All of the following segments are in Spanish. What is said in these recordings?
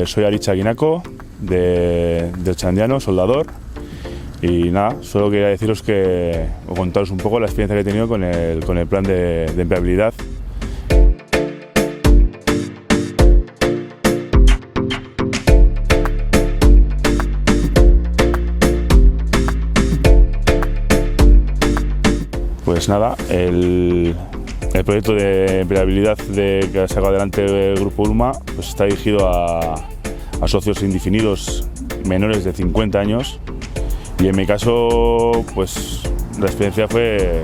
soy Aritz Aguinaco, de Otxandiano, soldador. Y nada, solo quería deciros o contaros un poco la experiencia que he tenido con el plan de empleabilidad. Pues nada, el proyecto de empleabilidad que ha sacado adelante el Grupo Ulma pues está dirigido a socios indefinidos menores de 50 años y en mi caso pues la experiencia fue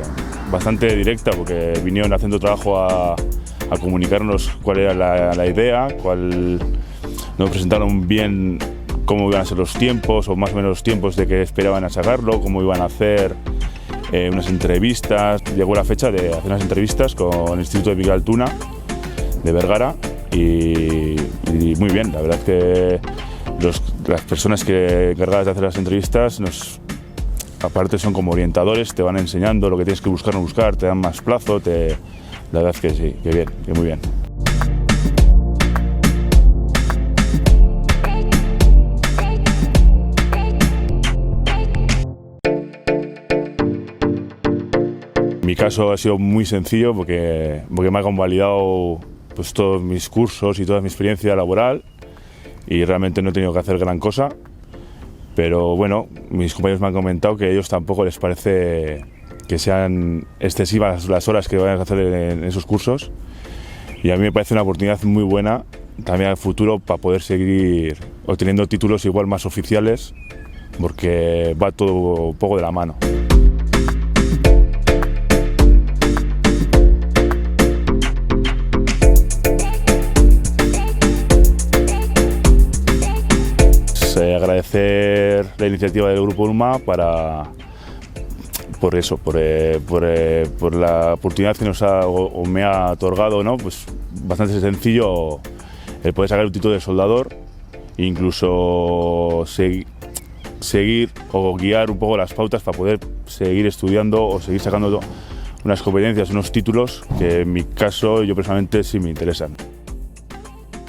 bastante directa porque vinieron haciendo trabajo a comunicarnos cuál era la idea, nos presentaron bien cómo iban a ser los tiempos o más o menos los tiempos de que esperaban a sacarlo, cómo iban a hacer unas entrevistas. Llegó la fecha de hacer unas entrevistas con el Instituto de Miguel Altuna de Vergara y muy bien, la verdad es que las personas encargadas de hacer las entrevistas aparte son como orientadores, te van enseñando lo que tienes que buscar, no buscar, te dan más plazo, la verdad es que sí, que bien, que muy bien. Mi caso ha sido muy sencillo porque me ha convalidado pues, todos mis cursos y toda mi experiencia laboral y realmente no he tenido que hacer gran cosa, pero bueno, mis compañeros me han comentado que a ellos tampoco les parece que sean excesivas las horas que vayan a hacer en esos cursos y a mí me parece una oportunidad muy buena también al futuro para poder seguir obteniendo títulos igual más oficiales porque va todo un poco de la mano. Agradecer la iniciativa del Grupo Ulma por la oportunidad que me ha otorgado, ¿no? Pues bastante sencillo el poder sacar un título de soldador e incluso seguir o guiar un poco las pautas para poder seguir estudiando o seguir sacando unas competencias, unos títulos que en mi caso yo personalmente sí me interesan.